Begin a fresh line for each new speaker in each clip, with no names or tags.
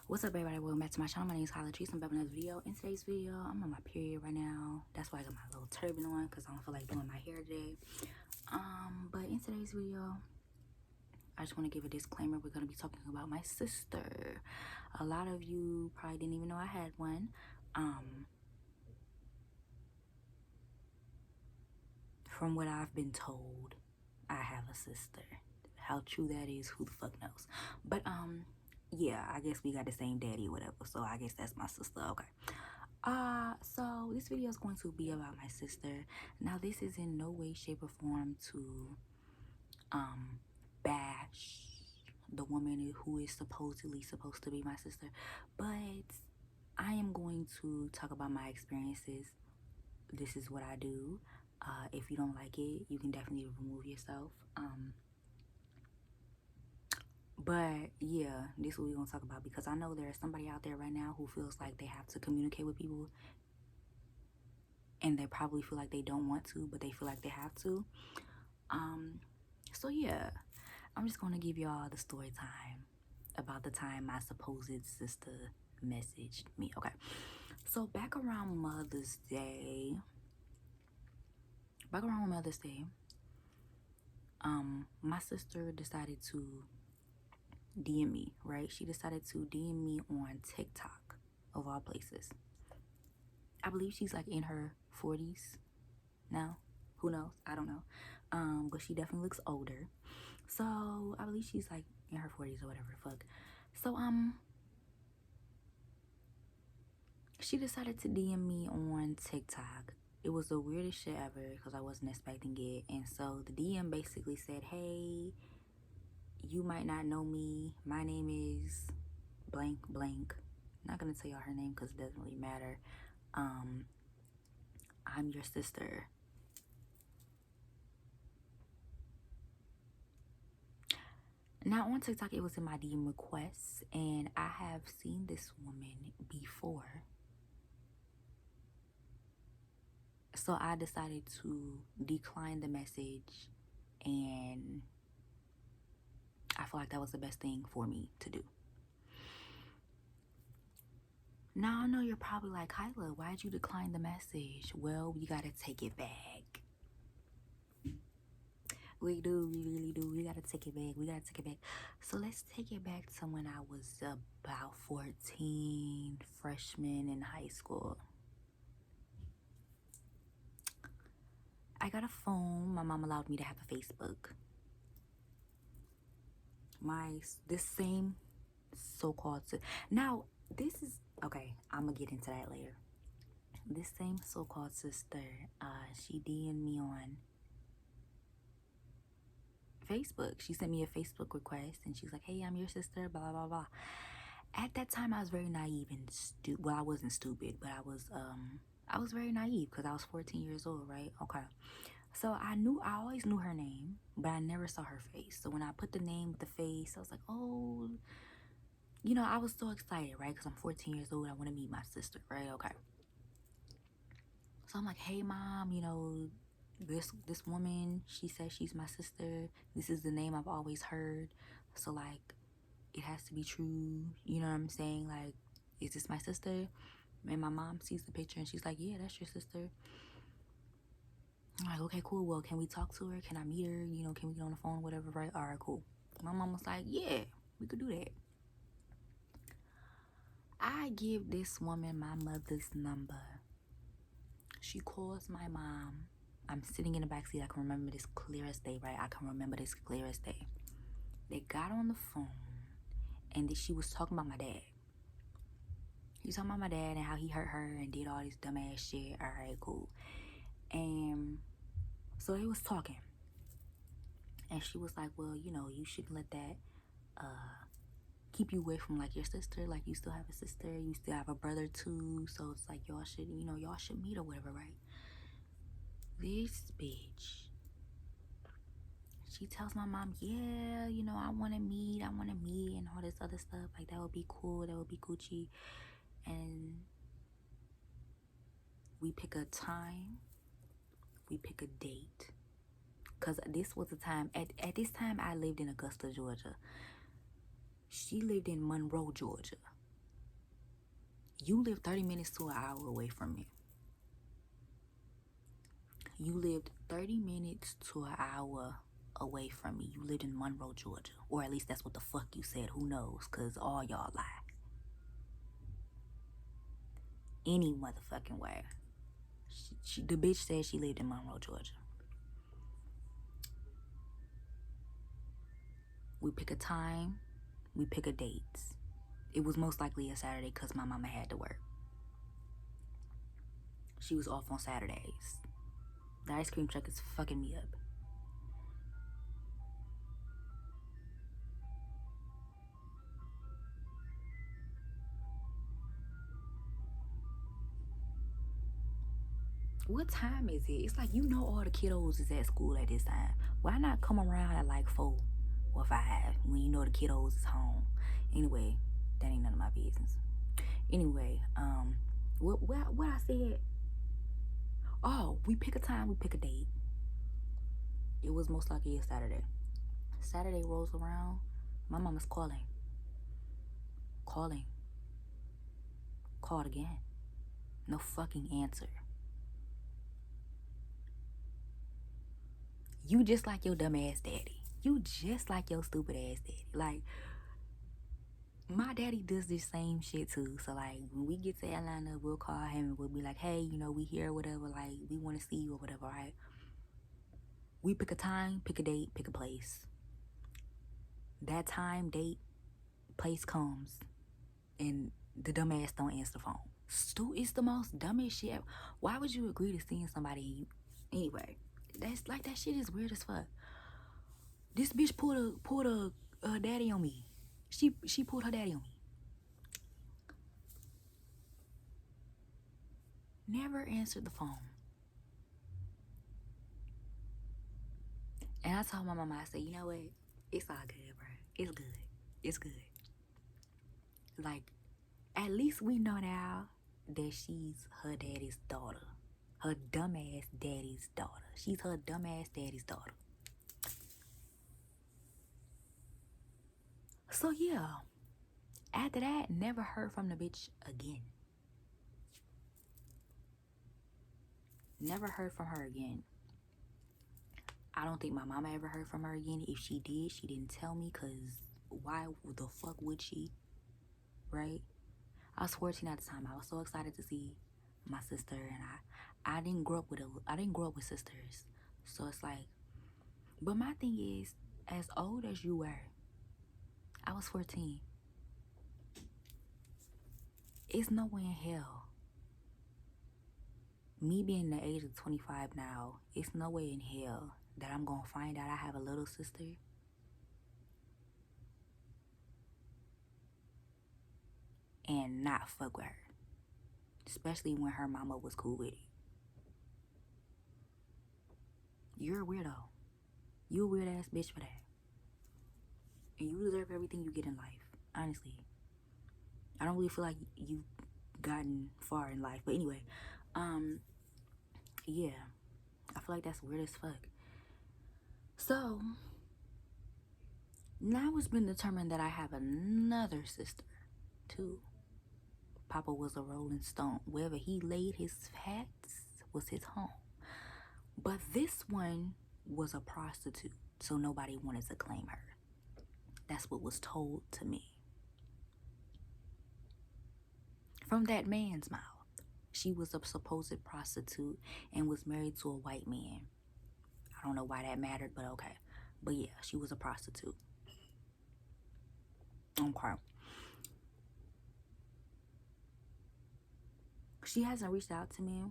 What's up, everybody? Welcome back to my channel. My name is Holly Trees. I'm back with another video. In today's video, I'm on my period right now. That's why I got my little turban on, because I don't feel like doing my hair today. But in today's video, I just want to give a disclaimer. We're going to be talking about my sister. A lot of you probably didn't even know I had one. From what I've been told, I have a sister. How true that is, who the fuck knows? But yeah, I guess we got the same daddy or whatever, so I guess that's my sister. Okay. So this video is going to be about my sister. Now, this is in no way, shape, or form to bash the woman who is supposedly supposed to be my sister, but I am going to talk about my experiences. This is what I do. If you don't like it, you can definitely remove yourself. But yeah, this is what we're gonna talk about, because I know there's somebody out there right now who feels like they have to communicate with people, and they probably feel like they don't want to, but they feel like they have to. So yeah, I'm just gonna give y'all the story time about the time my supposed sister messaged me. Okay, so back around Mother's Day, my sister decided to DM me, right? She decided to DM me on TikTok, of all places. I believe she's like in her 40s now. Who knows? I don't know. But she definitely looks older. So I believe she's like in her 40s or whatever the fuck. So she decided to DM me on TikTok. It was the weirdest shit ever because I wasn't expecting it. And so the DM basically said, hey, you might not know me. My name is blank blank. I'm not gonna tell y'all her name because it doesn't really matter. I'm your sister. Now on TikTok, it was in my DM requests, and I have seen this woman before. So I decided to decline the message, and I feel like that was the best thing for me to do. Now I know you're probably like, Kyla, why'd you decline the message? Well, we gotta take it back. We do, we really do. We gotta take it back. So let's take it back to when I was about 14, freshman in high school. I got a phone. My mom allowed me to have a Facebook. This same so-called, now this is, okay, I'm gonna get into that later. This same so-called sister, she DM'd me on Facebook. She sent me a Facebook request, and she's like, hey, I'm your sister, blah, blah, blah. At that time, I was very naive and stupid. Well, I wasn't stupid, but I was very naive because I was 14 years old, right? Okay. So I always knew her name, but I never saw her face. So when I put the name with the face, I was like, oh, you know, I was so excited, right? Because I'm 14 years old. I want to meet my sister, right? Okay. So I'm like, hey, mom, you know, this woman, she says she's my sister. This is the name I've always heard. So, like, it has to be true. You know what I'm saying? Like, is this my sister? And my mom sees the picture, and she's like, yeah, that's your sister. I'm like, okay, cool. Well, can we talk to her? Can I meet her? You know, can we get on the phone? Whatever, right? All right, cool. My mom was like, yeah, we could do that. I give this woman my mother's number. She calls my mom. I'm sitting in the backseat. I can remember this clear as day, right? I can remember this clear as day. They got on the phone, and then she was talking about my dad. She was talking about my dad and how he hurt her and did all this dumbass shit. All right, cool. And so they was talking, and she was like, well, you know, you shouldn't let that keep you away from, like, your sister. Like, you still have a sister, you still have a brother too, so it's like y'all should, you know, y'all should meet or whatever, right? This bitch, she tells my mom, yeah, you know, I want to meet and all this other stuff. Like, that would be cool, that would be Gucci. And we pick a time, we pick a date, because this was the time, at this time I lived in Augusta, Georgia. She lived in Monroe, Georgia. You live 30 minutes to an hour away from me. You lived 30 minutes to an hour away from me. You lived in Monroe, Georgia. Or at least that's what the fuck you said. Who knows? Because all y'all lie. Any motherfucking way. The bitch said she lived in Monroe, Georgia. We pick a time. We pick a date. It was most likely a Saturday because my mama had to work. She was off on Saturdays. The ice cream truck is fucking me up. What time is it? It's like, you know, all the kiddos is at school at this time. Why not come around at like 4 or 5 when you know the kiddos is home? Anyway, that ain't none of my business. Anyway, what I said? Oh, we pick a time, we pick a date. It was most likely a Saturday. Saturday rolls around, my mama's calling. Called again. No fucking answer. You just like your dumb ass daddy. You just like your stupid ass daddy. Like, my daddy does this same shit too. So like, when we get to Atlanta, we'll call him and we'll be like, hey, you know, we here or whatever. Like, we want to see you or whatever, right? We pick a time, pick a date, pick a place. That time, date, place comes, and the dumbass don't answer the phone. It's the most dumbest shit ever. Why would you agree to seeing somebody? Anyway, that's like, that shit is weird as fuck. This bitch pulled a daddy on me. She pulled her daddy on me. Never answered the phone. And I told my mama, I said, you know what? It's all good, bro. It's good. It's good. Like, at least we know now that she's her daddy's daughter. Her dumbass daddy's daughter. She's her dumbass daddy's daughter. So yeah. After that, never heard from the bitch again. Never heard from her again. I don't think my mama ever heard from her again. If she did, she didn't tell me, because why the fuck would she? Right? I was 14 at the time. I was so excited to see my sister, and I didn't grow up with sisters. So it's like, but my thing is, as old as you were, I was 14. It's no way in hell. Me being the age of 25 now, it's no way in hell that I'm gonna find out I have a little sister and not fuck with her. Especially when her mama was cool with it. You're a weirdo. You a weird ass bitch for that. And you deserve everything you get in life. Honestly. I don't really feel like you've gotten far in life. But anyway, yeah. I feel like that's weird as fuck. So, now it's been determined that I have another sister, too. Papa was a rolling stone. Wherever he laid his hats was his home. But this one was a prostitute, so nobody wanted to claim her. That's what was told to me. From that man's mouth. She was a supposed prostitute and was married to a white man. I don't know why that mattered, but okay. But yeah, she was a prostitute. Okay. She hasn't reached out to me.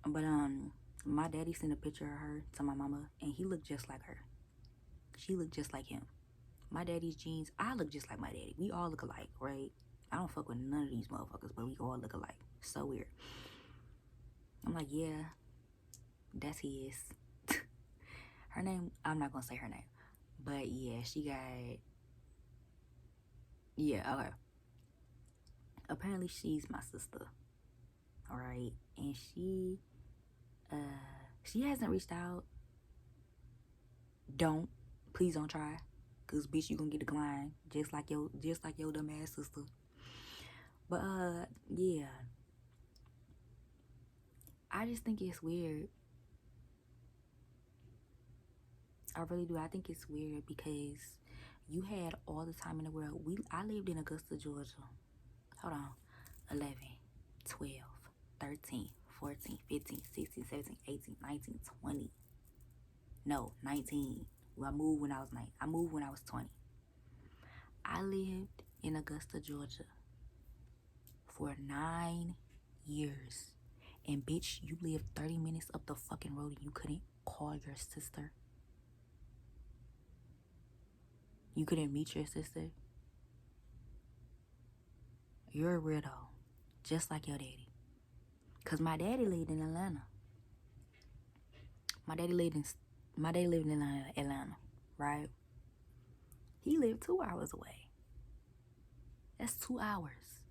But my daddy sent a picture of her to my mama, and he looked just like her. She looked just like him. My daddy's jeans, I look just like my daddy. We all look alike, right? I don't fuck with none of these motherfuckers, but we all look alike. So weird. I'm like, yeah, that's his. Her name, I'm not gonna say her name. But yeah, she got, yeah, okay. Apparently she's my sister. Alright. And she hasn't reached out. Please don't try. Cause bitch, you gonna get declined. Just like your dumb ass sister. But yeah. I just think it's weird. I really do. I think it's weird because you had all the time in the world. I lived in Augusta, Georgia. Hold on. 11, 12, 13, 14, 15, 16, 17, 18, 19, 20. No, 19. Well, I moved when I was 9. I moved when I was 20. I lived in Augusta, Georgia for 9 years. And bitch, you lived 30 minutes up the fucking road and you couldn't call your sister. You couldn't meet your sister. You're a weirdo. Just like your daddy. Cause my daddy lived in Atlanta. My daddy lived in Atlanta, right? He lived 2 hours away. That's 2 hours.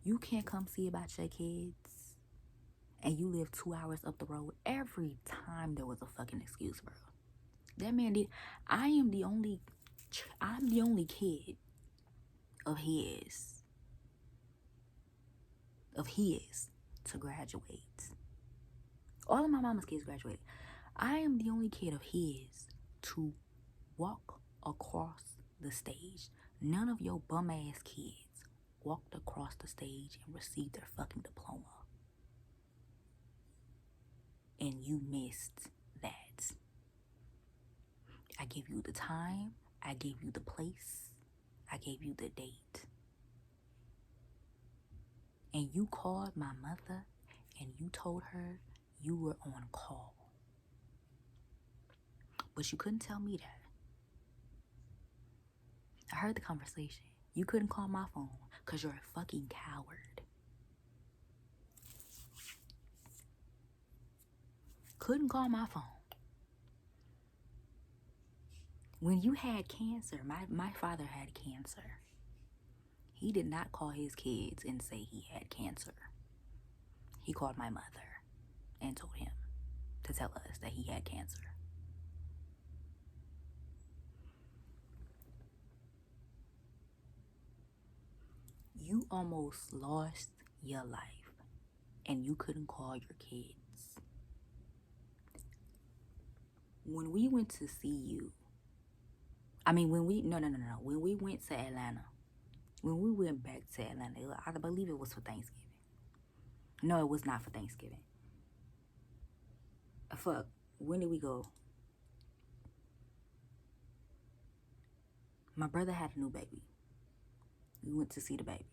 You can't come see about your kids and you live 2 hours up the road. Every time there was a fucking excuse, bro. That man did. I'm the only kid of his to graduate. All of my mama's kids graduated. I am the only kid of his to walk across the stage. None of your bum ass kids walked across the stage and received their fucking diploma. And you missed that. I gave you the time. I gave you the place. I gave you the date. And you called my mother and you told her you were on call. But you couldn't tell me that. I heard the conversation. You couldn't call my phone because you're a fucking coward. Couldn't call my phone. When you had cancer, my father had cancer. He did not call his kids and say he had cancer. He called my mother and told him to tell us that he had cancer. You almost lost your life and you couldn't call your kids. When we went to see you, when we went to Atlanta, when we went back to Atlanta, I believe it was for Thanksgiving. No, it was not for Thanksgiving. Fuck, when did we go? My brother had a new baby. We went to see the baby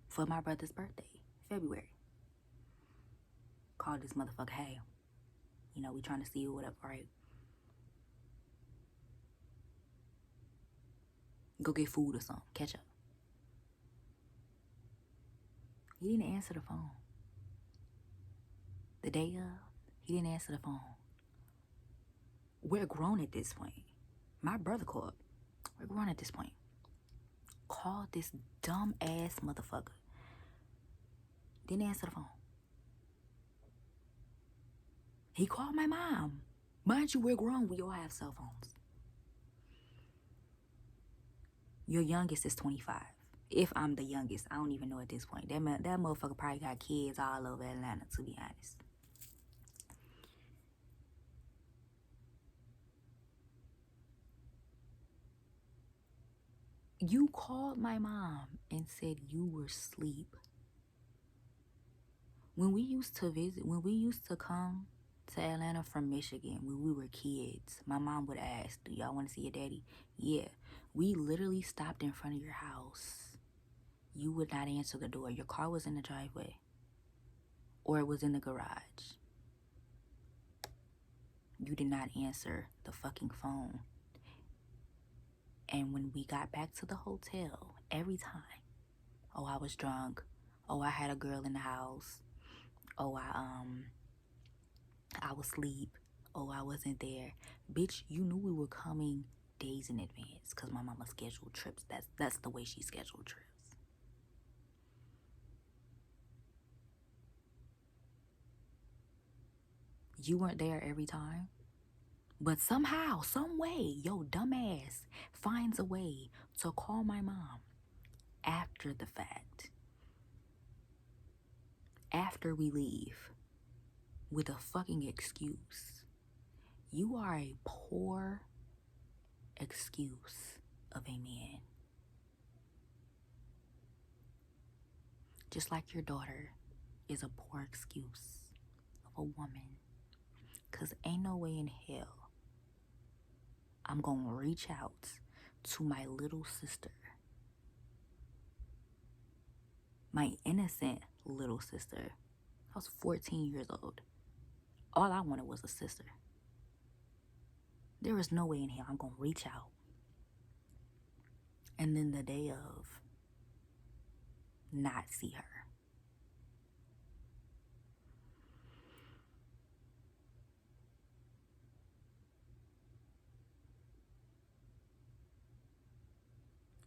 for my brother's birthday, February. Called this motherfucker, hey, we trying to see you, whatever, right? Go get food or something, catch up. He didn't answer the phone. The day of, he didn't answer the phone. We're grown at this point. My brother called. We're grown at this point. Called this dumb ass motherfucker. Didn't answer the phone. He called my mom. Mind you, we're grown. We all have cell phones. Your youngest is 25. If I'm the youngest, I don't even know at this point. That motherfucker probably got kids all over Atlanta, to be honest. You called my mom and said you were asleep. When we used to come to Atlanta from Michigan, when we were kids, my mom would ask, do y'all want to see your daddy? Yeah. We literally stopped in front of your house. You would not answer the door. Your car was in the driveway. Or it was in the garage. You did not answer the fucking phone. And when we got back to the hotel, every time, oh, I was drunk. Oh, I had a girl in the house. Oh, I was asleep. Oh, I wasn't there. Bitch, you knew we were coming days in advance because my mama scheduled trips. That's the way she scheduled trips. You weren't there every time. But somehow, some way, your dumb ass finds a way to call my mom after the fact. after we leave with a fucking excuse. You are a poor excuse of a man. Just like your daughter is a poor excuse of a woman. Because ain't no way in hell I'm going to reach out to my little sister, my innocent little sister. I was 14 years old. All I wanted was a sister. There is no way in hell I'm going to reach out. And then the day of, not see her.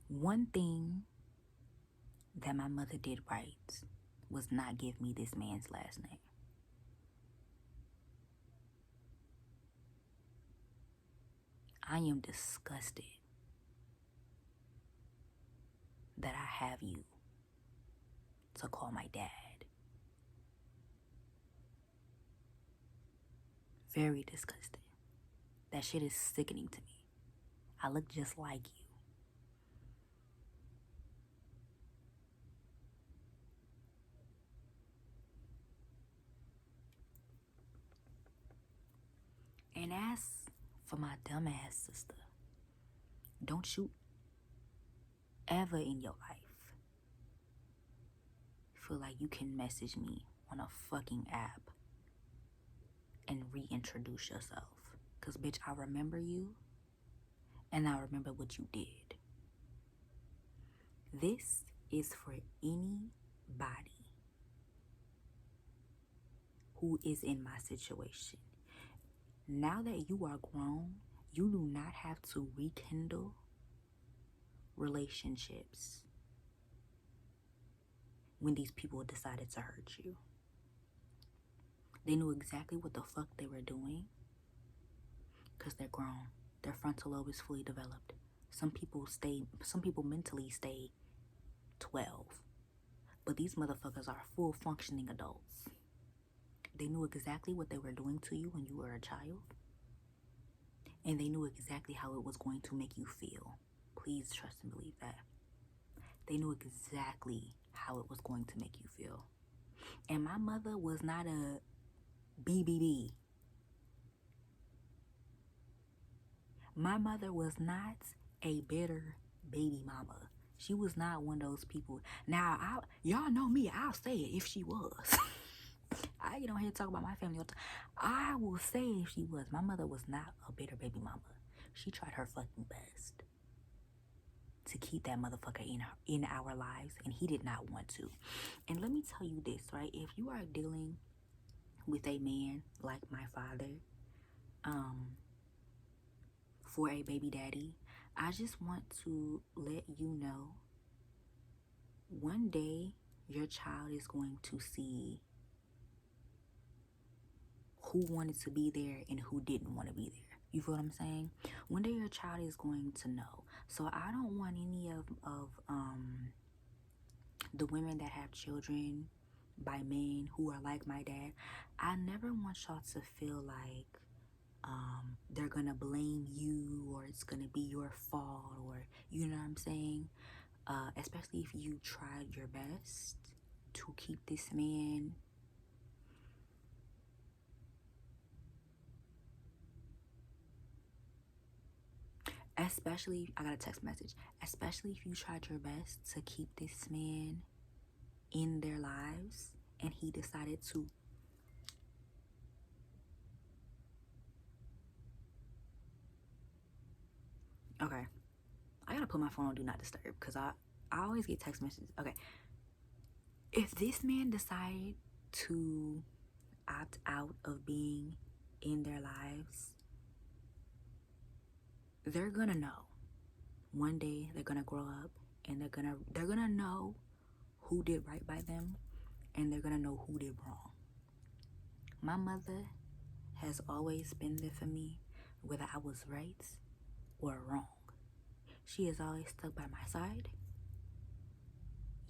One thing that my mother did right was not give me this man's last name. I am disgusted that I have you to call my dad. Very disgusted. That shit is sickening to me. I look just like you. And as for my dumbass sister, don't you ever in your life feel like you can message me on a fucking app and reintroduce yourself. Because, bitch, I remember you and I remember what you did. This is for anybody who is in my situation. Now that you are grown, you do not have to rekindle relationships when these people decided to hurt you. They knew exactly what the fuck they were doing because they're grown. Their frontal lobe is fully developed. Some people mentally stay 12. But these motherfuckers are full functioning adults. They knew exactly what they were doing to you when you were a child. And they knew exactly how it was going to make you feel. Please trust and believe that. They knew exactly how it was going to make you feel. And my mother was not a BBB. My mother was not a bitter baby mama. She was not one of those people. Now, y'all know me. I'll say it if she was. I get on here and talk about my family all the time. I will say it if she was. My mother was not a bitter baby mama. She tried her fucking best to keep that motherfucker in our lives, and he did not want to. And let me tell you this, right? If you are dealing with a man like my father, for a baby daddy, I just want to let you know, one day your child is going to see who wanted to be there and who didn't want to be there. You feel what I'm saying? One day your child is going to know. So I don't want any of the women that have children by men who are like my dad. I never want y'all to feel like they're gonna blame you, or it's gonna be your fault, or you know what I'm saying? Especially if you tried your best to keep this man especially, I got a text message, especially if you tried your best to keep this man in their lives and he decided to okay, I gotta put my phone on do not disturb because I always get text messages. Okay, if this man decided to opt out of being in their lives, they're gonna know. One day they're gonna grow up and they're gonna know who did right by them, and they're gonna know who did wrong. My mother has always been there for me, whether I was right or wrong. She has always stuck by my side.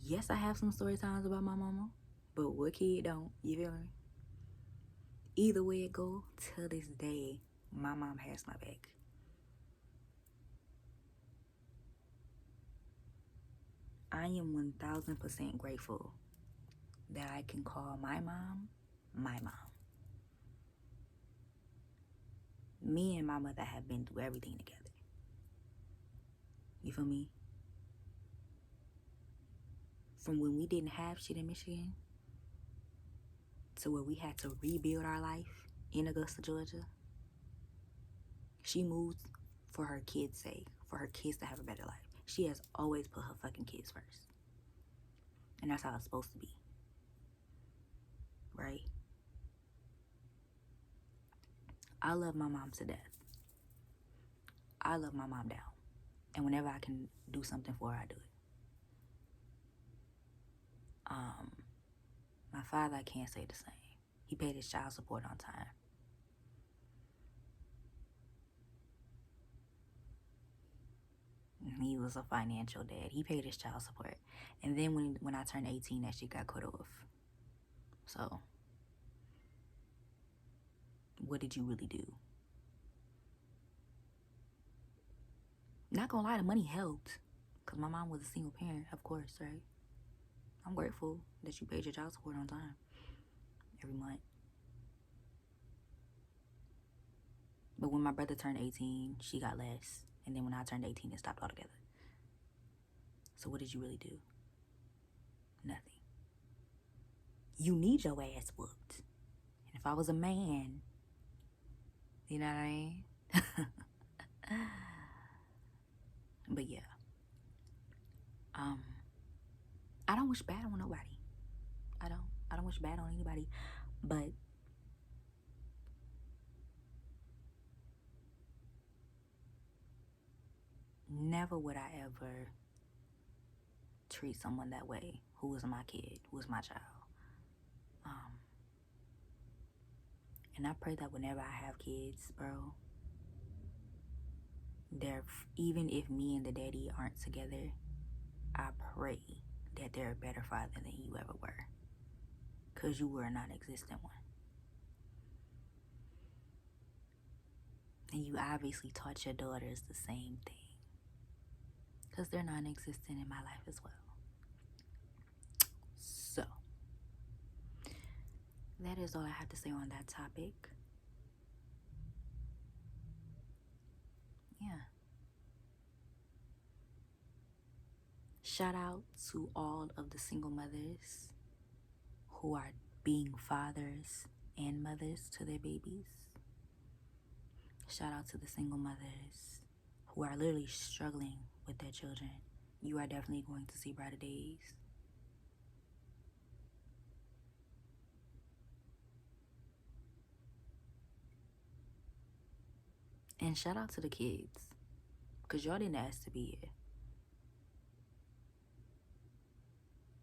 Yes, I have some story times about my mama. But what kid don't? You feel me? Either way it go, till this day, my mom has my back. I am 1000% grateful that I can call my mom my mom. Me and my mother have been through everything together. You feel me? From when we didn't have shit in Michigan to where we had to rebuild our life in Augusta, Georgia. She moved for her kids' sake, for her kids to have a better life. She has always put her fucking kids first. And that's how it's supposed to be. Right? I love my mom to death. I love my mom down. And whenever I can do something for her, I do it. My father, I can't say the same. He paid his child support on time. He was a financial dad. He paid his child support. And then when I turned 18, that shit got cut off. So, what did you really do? Not gonna lie, the money helped. Because my mom was a single parent, of course, right? I'm grateful that you paid your child support on time. Every month. But when my brother turned 18, she got less. And then when I turned 18, it stopped altogether. So what did you really do? Nothing. You need your ass whooped. And if I was a man, you know what I mean? But yeah. I don't wish bad on nobody. I don't wish bad on anybody. But never would I ever treat someone that way who was my kid, who was my child. And I pray that whenever I have kids, bro, even if me and the daddy aren't together, I pray that they're a better father than you ever were. Because you were a non-existent one. And you obviously taught your daughters the same thing. Because they're non-existent in my life as well. So, that is all I have to say on that topic. Yeah. Shout out to all of the single mothers who are being fathers and mothers to their babies. Shout out to the single mothers who are literally struggling with their children. You are definitely going to see brighter days. And shout out to the kids, because y'all didn't ask to be here.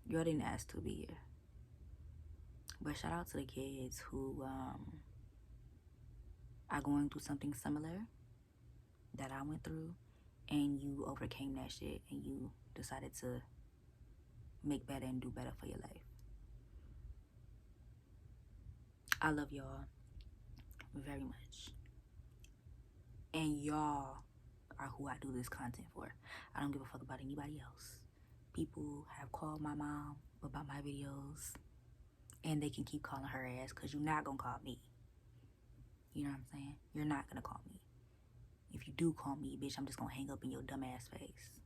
Y'all didn't ask to be here. But shout out to the kids who are going through something similar that I went through, and you overcame that shit and you decided to make better and do better for your life. I love y'all very much. And y'all are who I do this content for. I don't give a fuck about anybody else. People have called my mom about my videos, and they can keep calling her ass, because you're not gonna call me. You know what I'm saying? You're not gonna call me. If you do call me, bitch, I'm just gonna hang up in your dumb ass face.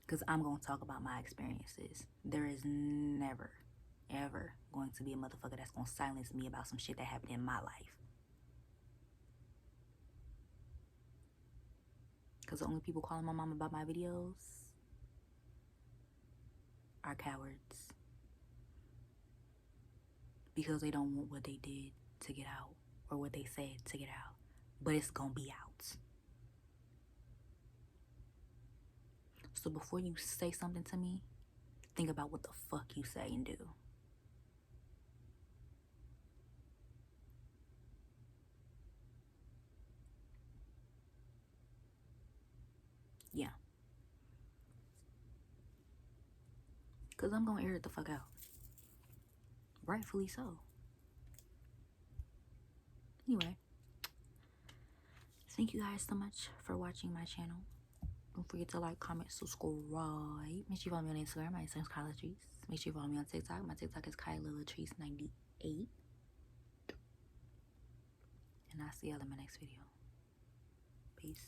Because I'm gonna talk about my experiences. There is never, ever going to be a motherfucker that's gonna silence me about some shit that happened in my life. Because the only people calling my mom about my videos are cowards. Because they don't want what they did to get out, or what they said to get out. But it's gonna be out. So before you say something to me, think about what the fuck you say and do. Yeah. Because I'm going to air it the fuck out. Rightfully so. Anyway. Thank you guys so much for watching my channel. Don't forget to like, comment, subscribe. Make sure you follow me on Instagram. My Instagram is Kyla Latrice. Make sure you follow me on TikTok. My TikTok is Kyla Latrice 98. And I'll see y'all in my next video. Peace.